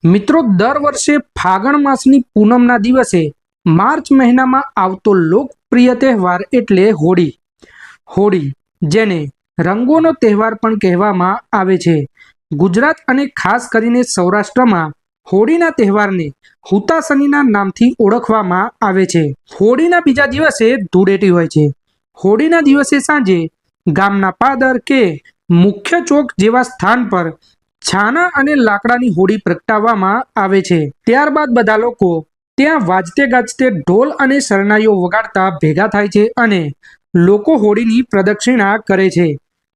મિત્રો, દર વર્ષે ફાગણ માસની પૂનમના દિવસે માર્ચ મહિનામાં આવતો લોકપ્રિય તહેવાર એટલે હોળી. હોળી, જેને રંગોનો તહેવાર પણ કહેવામાં આવે છે. ગુજરાત અને ખાસ કરીને સૌરાષ્ટ્રમાં હોળીના તહેવારને હુતાશનીના નામથી ઓળખવામાં આવે છે. હોળીના બીજા દિવસે ધૂળેટી હોય છે. હોળીના દિવસે સાંજે ગામના પાદર કે મુખ્ય ચોક જેવા સ્થાન પર છાના અને લાકડાની હોળી પ્રગટાવવામાં આવે છે. ત્યારબાદ બધા લોકો ત્યાં વાજતે ગાજતે ઢોલ અને શરણાઈઓ વગાડતા ભેગા થાય છે અને લોકો હોળીની પ્રદક્ષિણા કરે છે.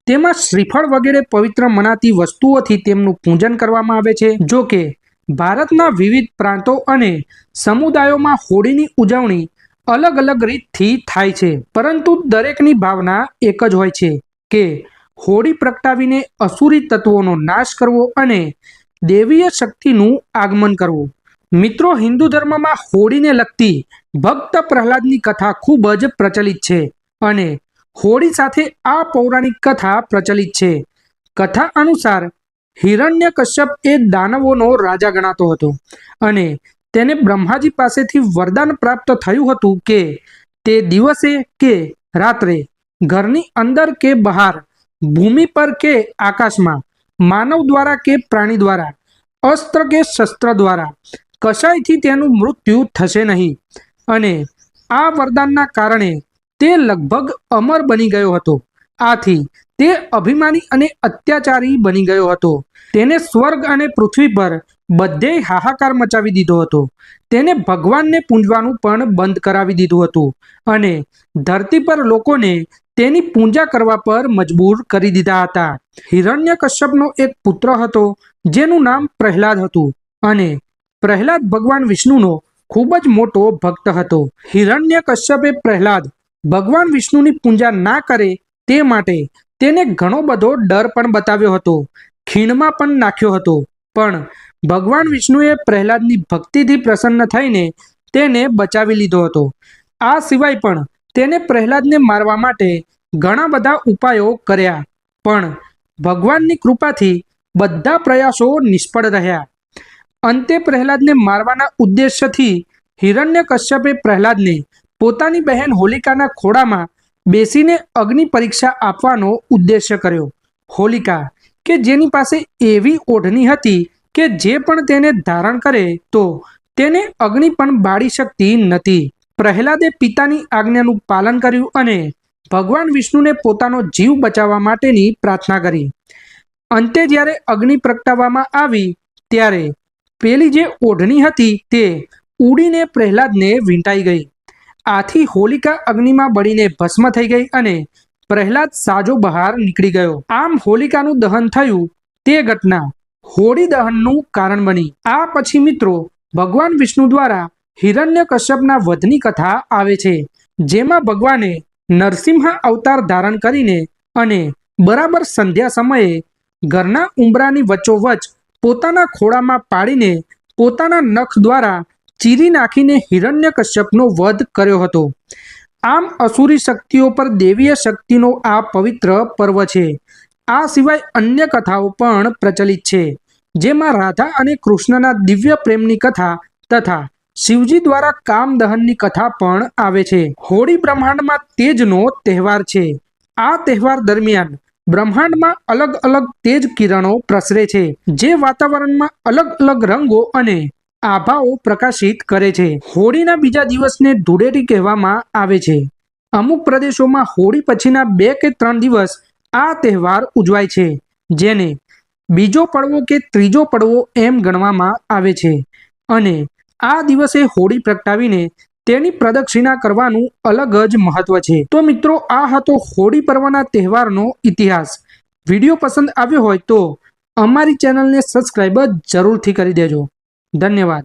તેમાં શ્રીફળ વગેરે પવિત્ર મનાતી વસ્તુઓથી તેમનું પૂજન કરવામાં આવે છે. જો કે ભારતના વિવિધ પ્રાંતો અને સમુદાયોમાં હોળીની ઉજવણી અલગ અલગ રીતથી થાય છે, પરંતુ દરેકની ભાવના એક જ હોય છે કે હોળી પ્રગટાવીને અસુરી તત્વોનો નાશ કરવો અને દેવીય શક્તિનું આગમન કરવું. મિત્રો, હિન્દુ ધર્મમાં હોળીને લગતી ભક્ત પ્રહલાદની કથા ખૂબ જ પ્રચલિત છે અને હોળી સાથે આ પૌરાણિક કથા પ્રચલિત છે. કથા અનુસાર હિરણ્યકશ્યપ એ દાનવોનો રાજા ગણાતો હતો અને તેને બ્રહ્માજી પાસેથી વરદાન પ્રાપ્ત થયું હતું કે તે દિવસે કે રાત્રે ઘરની અંદર કે બહાર, ભૂમિ પર કે આકાશમાં, માનવ દ્વારા કે પ્રાણી દ્વારા, અસ્ત્ર કે શસ્ત્ર દ્વારા કશાયથી તેનું મૃત્યુ થશે નહીં. અને આ વરદાનના કારણે તે લગભગ અમર બની ગયો હતો. આથી તે અભિમાની અને અત્યાચારી બની ગયો હતો. તેને સ્વર્ગ અને પૃથ્વી પર બધે હાહાકાર મચાવી દીધો હતો. તેને ભગવાનને પૂજવાનું પણ બંધ કરાવી દીધું હતું અને ધરતી પર લોકોને તેની પૂજા કરવા પર મજબૂર કરી દીધા હતા. હિરણ્યકશ્યપનો એક પુત્ર હતો જેનું નામ પ્રહલાદ હતું અને પ્રહલાદ ભગવાન વિષ્ણુનો ખૂબ જ મોટો ભક્ત હતો. હિરણ્યકશ્યપે પ્રહલાદ ભગવાન વિષ્ણુની પૂજા ના કરે તે માટે તેને ઘણો બધો ડર પણ બતાવ્યો હતો, ખીણમાં પણ નાખ્યો હતો. પણ ભગવાન વિષ્ણુએ પ્રહલાદની ભક્તિથી પ્રસન્ન થઈને તેને બચાવી લીધો હતો. આ સિવાય પણ તેને પ્રહલાદને મારવા માટે ઘણા બધા ઉપાયો કર્યા, પણ ભગવાનની કૃપાથી બધા પ્રયાસો નિષ્ફળ રહ્યા. અંતે પ્રહલાદને મારવાના ઉદ્દેશ્યથી હિરણ્યકશ્યપે પ્રહલાદને પોતાની બહેન હોલિકાના ખોળામાં બેસીને અગ્નિ પરીક્ષા આપવાનો ઉદ્દેશ્ય કર્યો. હોલિકા, કે જેની પાસે એવી ઓઢણી હતી કે જે પણ તેને ધારણ કરે તો તેને અગ્નિ પણ બાળી શકતી નથી. પ્રહલાદે પિતાની આજ્ઞાનું પાલન કર્યું અને ભગવાન વિષ્ણુને પોતાનો જીવ બચાવવા માટેની પ્રાર્થના કરી. અંતે જ્યારે અગ્નિ પ્રગટાવવામાં આવી ત્યારે પેલી જે ઓઢણી હતી તે ઉડીને પ્રહલાદને વીંટાઈ ગઈ. આથી હોલિકા અગ્નિમાં બળીને ભસ્મ થઈ ગઈ અને પ્રહલાદ સાજો બહાર નીકળી ગયો. આમ હોલિકાનું દહન થયું તે ઘટના હોળી દહનનું કારણ બની. આ પછી મિત્રો, ભગવાન વિષ્ણુ દ્વારા હિરણ્યકશ્યપના વધની કથા આવે છે, જેમાં ભગવાને નરસિંહ અવતાર ધારણ કરીને અને બરાબર સંધ્યા સમયે ઘરના ઉંબરાની વચ્ચોવચ્ચ પોતાના ખોળામાં પાડીને પોતાના નખ દ્વારા ચીરી નાખીને હિરણ્યકશ્યપનો વધ કર્યો હતો. આમ અસુરી શક્તિઓ પર દેવીય શક્તિનો આ પવિત્ર પર્વ છે. આ સિવાય અન્ય કથાઓ પણ પ્રચલિત છે, જેમાં રાધા અને કૃષ્ણના દિવ્ય પ્રેમની કથા તથા શિવજી દ્વારા કામ દહનની કથા પણ આવે છે. હોળી બ્રહ્માંડમાં તેજનો તહેવાર છે. આ તહેવાર દરમિયાન બ્રહ્માંડમાં અલગ અલગ તેજ કિરણો પ્રસરે છે, જે વાતાવરણમાં અલગ અલગ રંગો અને આભાઓ પ્રકાશિત કરે છે. હોળીના બીજા દિવસને ધૂળેટી કહેવામાં આવે છે. અમુક પ્રદેશોમાં હોળી પછીના 2 કે 3 દિવસ આ તહેવાર ઉજવાય છે, જેને બીજો પડવો કે ત્રીજો પડવો એમ ગણવામાં આવે છે. અને આ દિવસે હોળી પ્રગટાવીને તેની પ્રદક્ષિણા કરવાનું અલગ જ મહત્વ છે. તો મિત્રો, આ હતો હોળી પર્વના તહેવારનો ઇતિહાસ. વિડીયો પસંદ આવ્યો હોય તો અમારી ચેનલને સબસ્ક્રાઈબ જરૂરથી કરી દેજો. ધન્યવાદ.